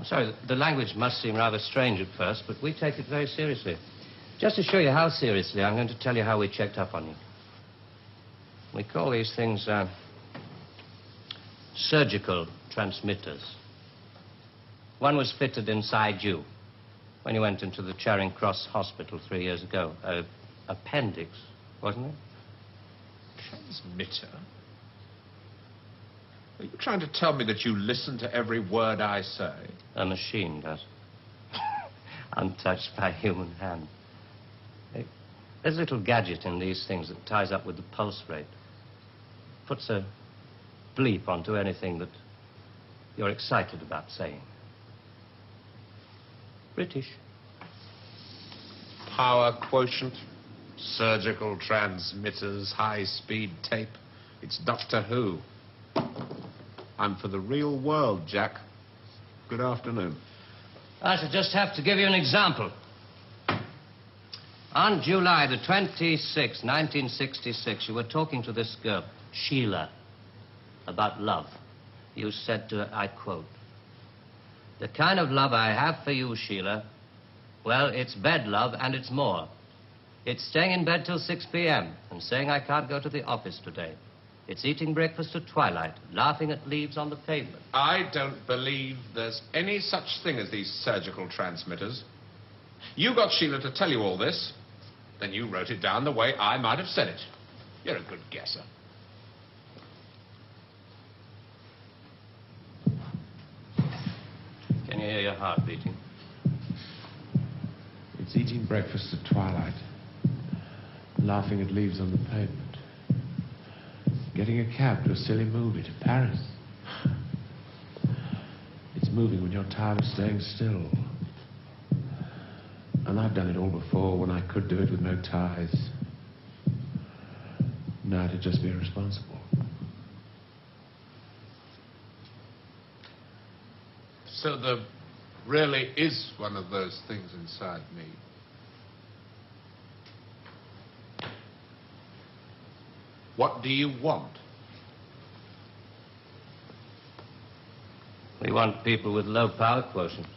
I'm sorry, the language must seem rather strange at first, but we take it very seriously. Just to show you how seriously, I'm going to tell you how we checked up on you. We call these things, surgical transmitters. One was fitted inside you when you went into the Charing Cross Hospital 3 years ago. Appendix, wasn't it? Transmitter? Are you trying to tell me that you listen to every word I say? A machine does. Untouched by human hand. There's a little gadget in these things that ties up with the pulse rate. Puts a bleep onto anything that you're excited about saying. British. Power quotient, surgical transmitters, high-speed tape. It's Doctor Who. I'm for the real world, Jack. Good afternoon. I should just have to give you an example. On July the 26th, 1966, you were talking to this girl, Sheila, about love. You said to her, I quote, "The kind of love I have for you, Sheila, well, it's bed love and it's more. It's staying in bed till 6 p.m. and saying I can't go to the office today. It's eating breakfast at twilight, laughing at leaves on the pavement." I don't believe there's any such thing as these surgical transmitters. You got Sheila to tell you all this, then you wrote it down the way I might have said it. You're a good guesser. Can you hear your heart beating? It's eating breakfast at twilight, laughing at leaves on the pavement, getting a cab to a silly movie to Paris. It's moving when you're tired of staying still. And I've done it all before when I could do it with no ties. Now to just be irresponsible. So there really is one of those things inside me. What do you want? We want people with low power quotients.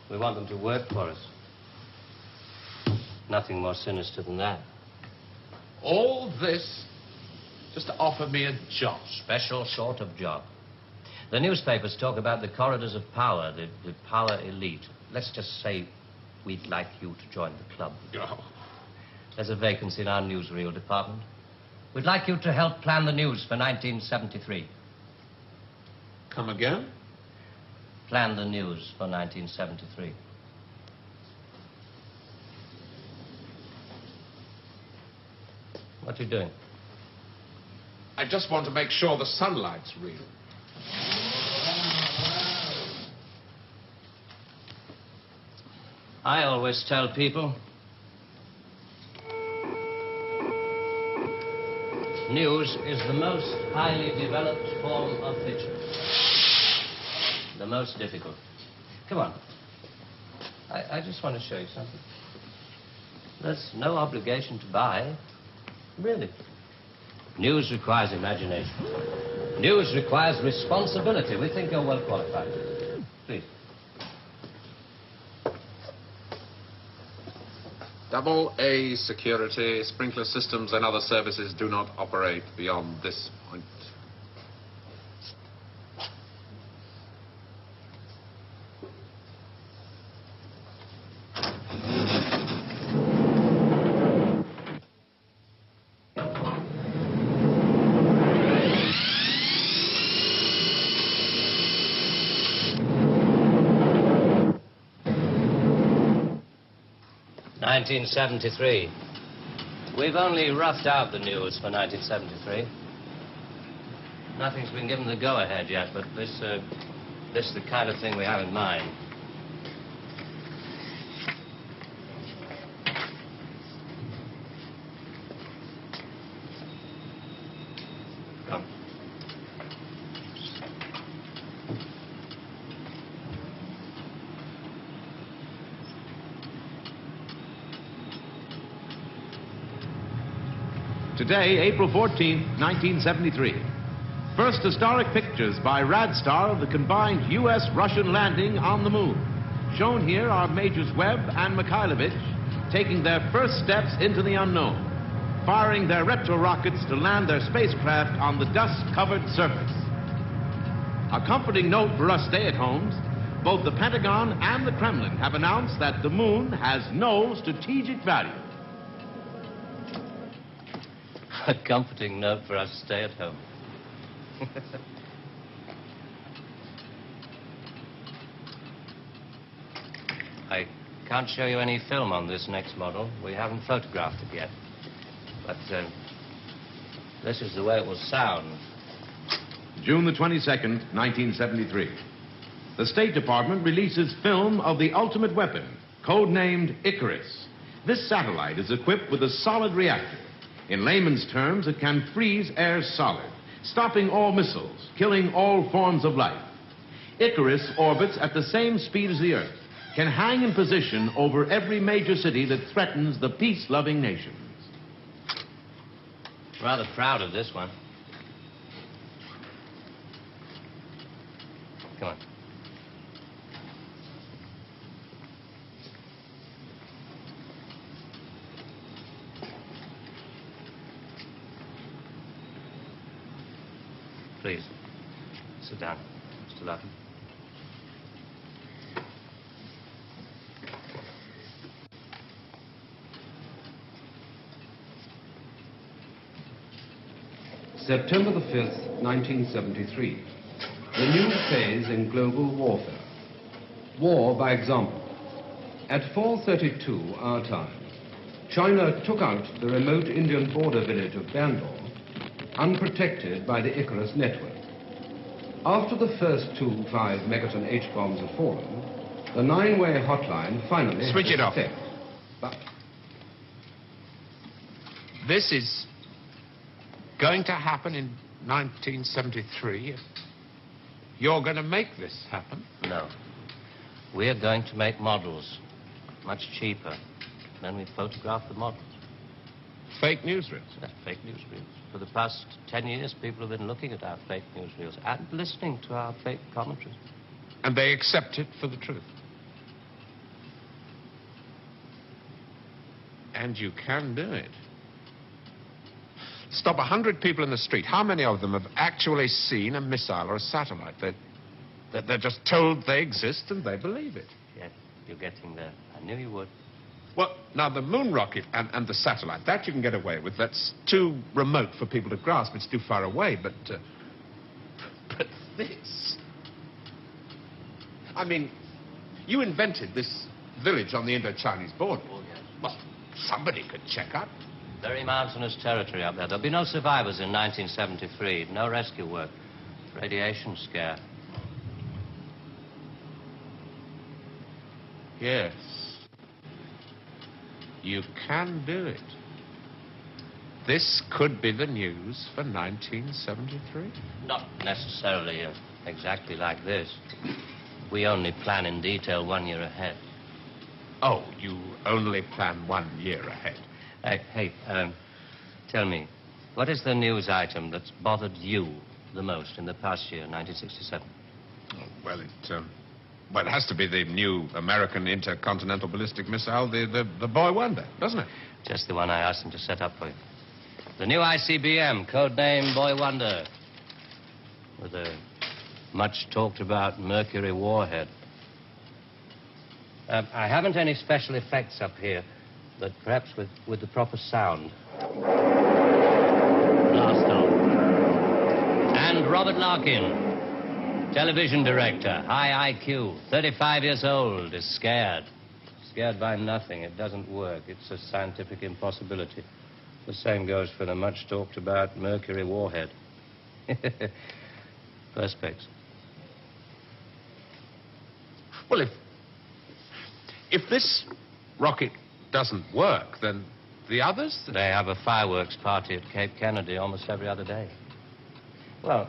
We want them to work for us. Nothing more sinister than that. All this just to offer me a job. Special sort of job. The newspapers talk about the corridors of power, the power elite. Let's just say we'd like you to join the club. Oh. There's a vacancy in our newsreel department. We'd like you to help plan the news for 1973. Come again? Plan the news for 1973. What are you doing? I just want to make sure the sunlight's real. I always tell people, news is the most highly developed form of fiction. The most difficult. Come on. I just want to show you something. There's no obligation to buy. Really. News requires imagination. News requires responsibility. We think you're well qualified. Please. Double A security, sprinkler systems and other services do not operate beyond this point. '73. We've only roughed out the news for 1973. Nothing's been given the go-ahead yet, but this is the kind of thing we have in mind. Come. Today, April 14th, 1973. First historic pictures by Radstar of the combined U.S.-Russian landing on the moon. Shown here are Majors Webb and Mikhailovich taking their first steps into the unknown, firing their retro rockets to land their spacecraft on the dust-covered surface. A comforting note for us stay-at-homes, both the Pentagon and the Kremlin have announced that the moon has no strategic value. A comforting note for us stay-at-home. I can't show you any film on this next model. We haven't photographed it yet. But this is the way it will sound. June the 22nd, 1973. The State Department releases film of the ultimate weapon, codenamed Icarus. This satellite is equipped with a solid reactor. In layman's terms, it can freeze air solid, stopping all missiles, killing all forms of life. Icarus orbits at the same speed as the Earth, can hang in position over every major city that threatens the peace-loving nations. Rather proud of this one. Come on. Please, sit down, Mr. Larkin. September the 5th, 1973. The new phase in global warfare. War by example. At 4:32 our time, China took out the remote Indian border village of Bandar, unprotected by the Icarus network. After the first 2 5-megaton H-bombs had fallen, the 9-way hotline finally Switch it off. effect. But This is going to happen in 1973. You're going to make this happen? No. We're going to make models much cheaper. Then we photograph the models. Fake newsreels. That's fake newsreels. For the past 10 years, people have been looking at our fake newsreels and listening to our fake commentaries. And they accept it for the truth. And you can do it. Stop 100 people in the street. How many of them have actually seen a missile or a satellite? They're just told they exist and they believe it. Yes, you're getting there. I knew you would. Well, now, the moon rocket and the satellite, that you can get away with. That's too remote for people to grasp. It's too far away. But this... I mean, you invented this village on the Indo-Chinese border. Oh, yes. Well, somebody could check up. Very mountainous territory up there. There'll be no survivors in 1973. No rescue work. Radiation scare. Yes. You can do it. This could be the news for 1973. Not necessarily exactly like this. We only plan in detail 1 year ahead. Oh, you only plan 1 year ahead. Hey, tell me, what is the news item that's bothered you the most in the past year, 1967? Oh, well, it has to be the new American intercontinental ballistic missile, the Boy Wonder, doesn't it? Just the one I asked him to set up for you. The new ICBM, codename Boy Wonder, with a much-talked-about Mercury warhead. I haven't any special effects up here, but perhaps with the proper sound. Blast off. And Robert Larkin, television director, high IQ, 35 years old, is scared. Scared by nothing. It doesn't work. It's a scientific impossibility. The same goes for the much-talked-about Mercury warhead. Perspex. Well, if this rocket doesn't work, then the others... They have a fireworks party at Cape Kennedy almost every other day. Well,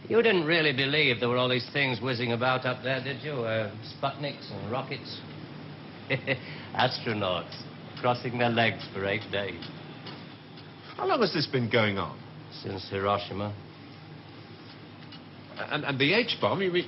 you didn't really believe there were all these things whizzing about up there, did you? Sputniks and rockets. Astronauts crossing their legs for 8 days. How long has this been going on? Since Hiroshima. And the H-bomb, you mean...